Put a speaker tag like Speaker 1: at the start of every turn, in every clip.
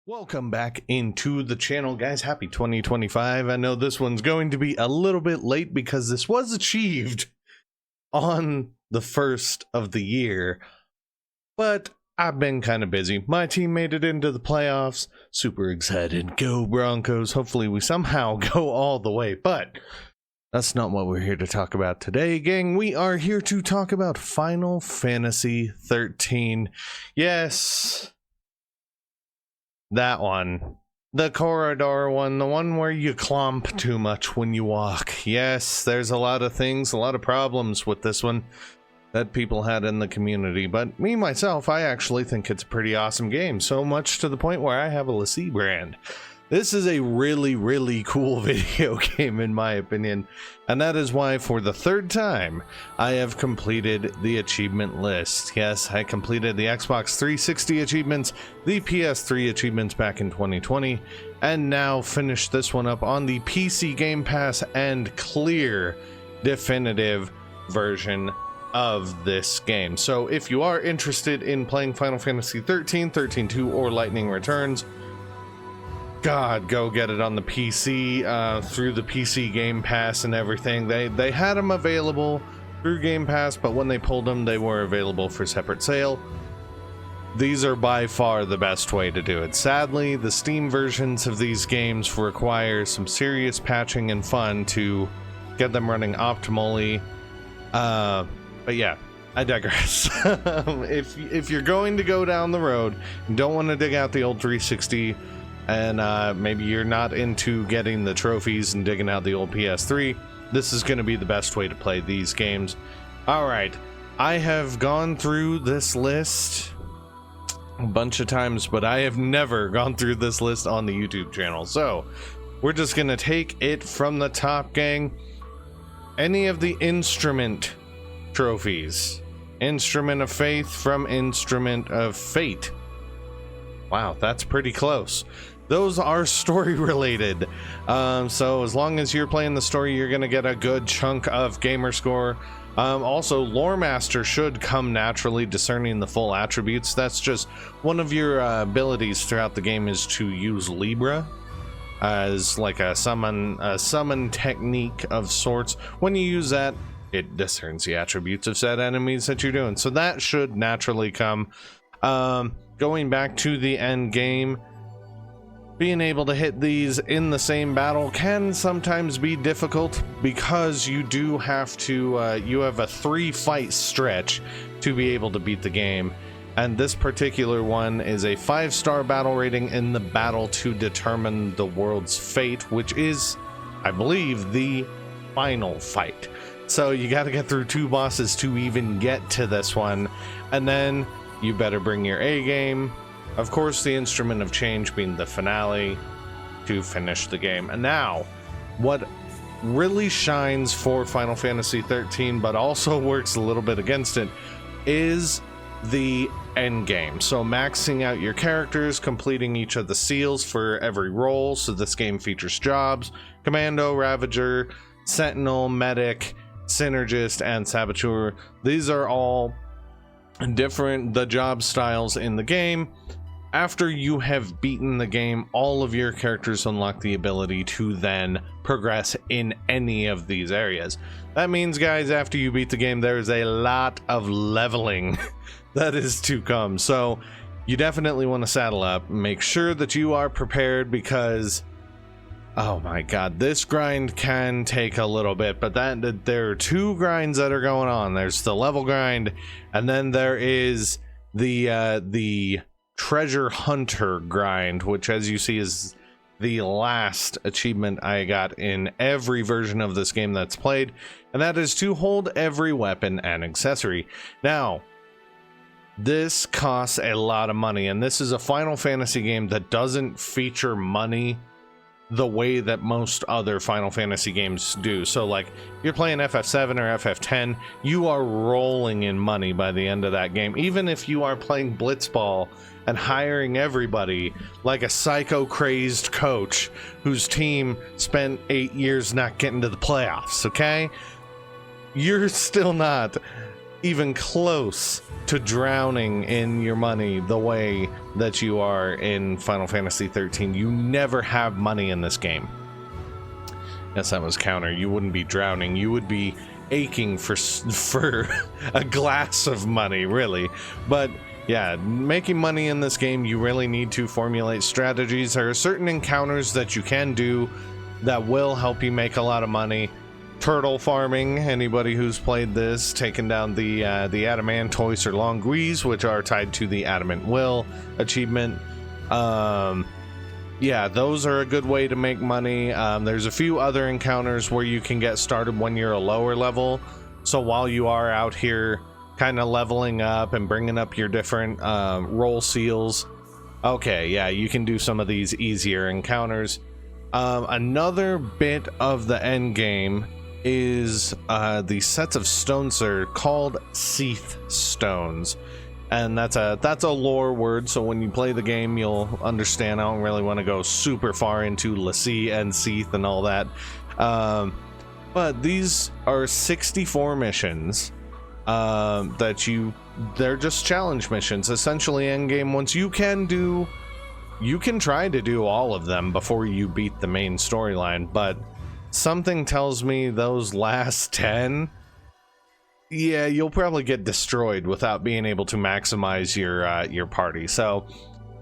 Speaker 1: Welcome back into the channel, guys. Happy 2025. I know this one's going to be a little bit late because this was achieved on the first of the year, but I've been kind of busy. My team made it into the playoffs. Super excited. Go Broncos. Hopefully we somehow go all the way, but that's not what we're here to talk about today, gang. We are here to talk about Final Fantasy XIII. Yes, that one. The corridor one, the one where you clomp too much when you walk. Yes, there's a lot of things, a lot of problems with this one that people had in the community. But me, myself, I actually think it's a pretty awesome game. So much to the point where I have a LaCie brand. This is a really, really cool video game in my opinion. And that is why for the third time, I have completed the achievement list. Yes, I completed the Xbox 360 achievements, the PS3 achievements back in 2020, and now finished this one up on the PC Game Pass and clear definitive version of this game. So if you are interested in playing Final Fantasy XIII, 13-2, or Lightning Returns, God, go get it on the PC through the PC Game Pass and everything. They had them available through Game Pass, but when they pulled them, they were available for separate sale. These are by far the best way to do it. Sadly, the Steam versions of these games require some serious patching and fun to get them running optimally. But yeah, I digress. If you're going to go down the road and don't want to dig out the old 360, and maybe you're not into getting the trophies and digging out the old PS3, this is going to be the best way to play these games. Alright, I have gone through this list a bunch of times, but I have never gone through this list on the YouTube channel. So, we're just going to take it from the top, gang. Any of the instrument trophies. Instrument of Faith from Instrument of Fate. Wow, that's pretty close. Those are story related, so as long as you're playing the story, you're gonna get a good chunk of gamer score. Also, Lore Master should come naturally. Discerning the full attributes, that's just one of your abilities throughout the game, is to use Libra as like a summon technique of sorts. When you use that, it discerns the attributes of said enemies that you're doing, so that should naturally come. Going back to the end game, being able to hit these in the same battle can sometimes be difficult because you do have to, you have a 3-fight stretch to be able to beat the game. And this particular one is a 5-star battle rating in the battle to determine the world's fate, which is, I believe, the final fight. So you got to get through 2 bosses to even get to this one, and then you better bring your A game. Of course, the Instrument of Change being the finale to finish the game. And now, what really shines for Final Fantasy XIII, but also works a little bit against it, is the end game. So maxing out your characters, completing each of the seals for every role. So this game features jobs: Commando, Ravager, Sentinel, Medic, Synergist, and Saboteur. These are all different, the job styles in the game. After you have beaten the game, all of your characters unlock the ability to then progress in any of these areas. That means, guys, after you beat the game, there's a lot of leveling that is to come. So you definitely want to saddle up. Make sure that you are prepared because, oh my god, this grind can take a little bit, but there are 2 grinds that are going on. There's the level grind, and then there is the treasure hunter grind, which, as you see, is the last achievement I got in every version of this game that's played, and that is to hold every weapon and accessory. Now, this costs a lot of money, and this is a Final Fantasy game that doesn't feature money the way that most other Final Fantasy games do. So like, you're playing FF7 or FF10, you are rolling in money by the end of that game, even if you are playing Blitzball and hiring everybody like a psycho crazed coach whose team spent 8 years not getting to the playoffs. Okay, you're still not even close to drowning in your money the way that you are in Final Fantasy XIII. You never have money in this game. Yes, that was counter. You wouldn't be drowning. You would be aching for a glass of money, really. But yeah, making money in this game, you really need to formulate strategies. There are certain encounters that you can do that will help you make a lot of money. Turtle farming, anybody who's played this, taking down the Adamantoise or Longuise, which are tied to the Adamant Will achievement. Yeah, those are a good way to make money. There's a few other encounters where you can get started when you're a lower level. So while you are out here kind of leveling up and bringing up your different role seals, okay, yeah, you can do some of these easier encounters. Another bit of the end game is the sets of stones are called Seath stones. And that's a lore word, so when you play the game, you'll understand. I don't really want to go super far into Lassie and Seath and all that. But these are 64 missions they're just challenge missions, essentially endgame ones. You can try to do all of them before you beat the main storyline, but something tells me those last 10, yeah, you'll probably get destroyed without being able to maximize your party. So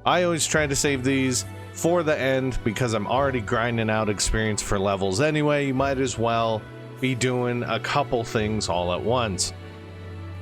Speaker 1: I always try to save these for the end because I'm already grinding out experience for levels anyway. You might as well be doing a couple things all at once.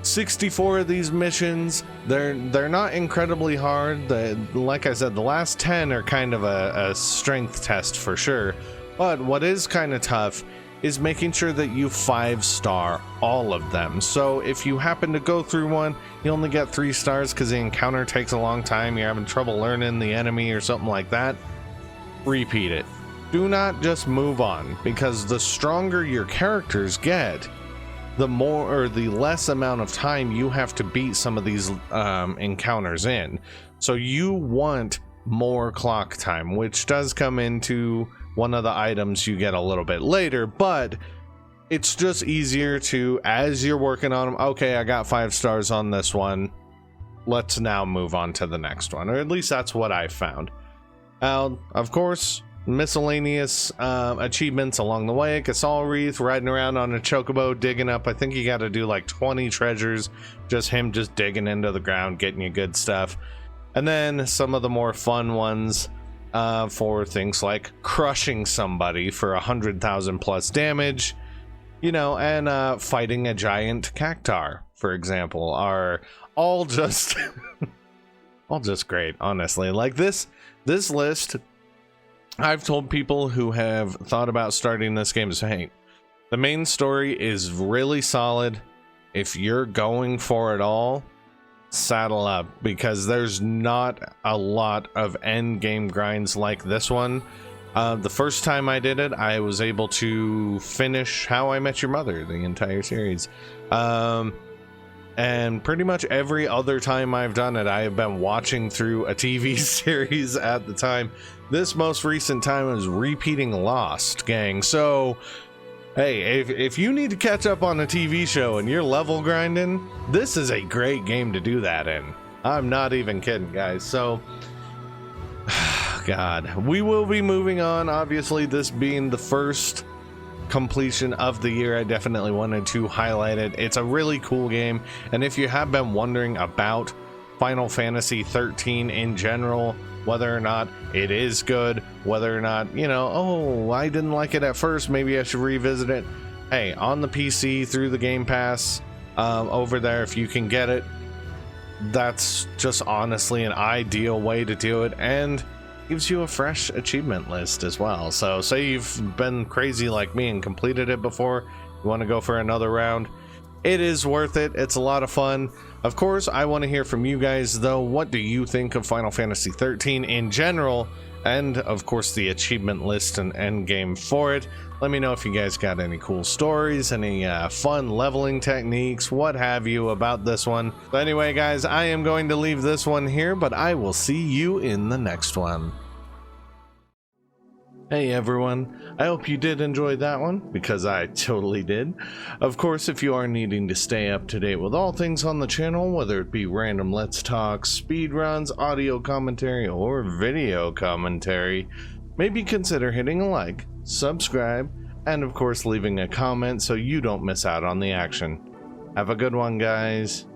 Speaker 1: 64 of these missions, they're not incredibly hard. Like I said, the last 10 are kind of a strength test for sure. But what is kind of tough is making sure that you 5-star all of them. So if you happen to go through one, you only get 3 stars because the encounter takes a long time, you're having trouble learning the enemy or something like that, repeat it. Do not just move on, because the stronger your characters get, the more or the less amount of time you have to beat some of these encounters in. So you want more clock time, which does come into one of the items you get a little bit later, but it's just easier to, as you're working on them, okay, I got 5 stars on this one, let's now move on to the next one, or at least that's what I found. Of course, miscellaneous achievements along the way. Casal Wreath, riding around on a chocobo, digging up, I think you got to do like 20 treasures, just him just digging into the ground, getting you good stuff. And then some of the more fun ones, for things like crushing somebody for 100,000 plus damage, you know, and fighting a giant cactar, for example, are all just all just great, honestly. Like this list, I've told people who have thought about starting this game, is, hey, the main story is really solid. If you're going for it all, saddle up, because there's not a lot of end game grinds like this one. The first time I did it, I was able to finish How I Met Your Mother, the entire series. And pretty much every other time I've done it, I have been watching through a TV series at the time. This most recent time I was repeating Lost, gang. So hey, if you need to catch up on a TV show and you're level grinding, this is a great game to do that in. I'm not even kidding, guys. So, God, we will be moving on. Obviously, this being the first completion of the year, I definitely wanted to highlight it. It's a really cool game, and if you have been wondering about Final Fantasy XIII in general, whether or not it is good, whether or not, you know, oh, I didn't like it at first, maybe I should revisit it. Hey, on the PC through the Game Pass, over there, if you can get it, that's just honestly an ideal way to do it, and gives you a fresh achievement list as well. So say you've been crazy like me and completed it before, you want to go for another round, it is worth it. It's a lot of fun. Of course, I want to hear from you guys, though. What do you think of Final Fantasy XIII in general? And, of course, the achievement list and end game for it. Let me know if you guys got any cool stories, any fun leveling techniques, what have you about this one. But anyway, guys, I am going to leave this one here, but I will see you in the next one. Hey everyone, I hope you did enjoy that one, because I totally did. Of course, if you are needing to stay up to date with all things on the channel, whether it be random Let's Talks, speedruns, audio commentary, or video commentary, maybe consider hitting a like, subscribe, and of course leaving a comment so you don't miss out on the action. Have a good one, guys.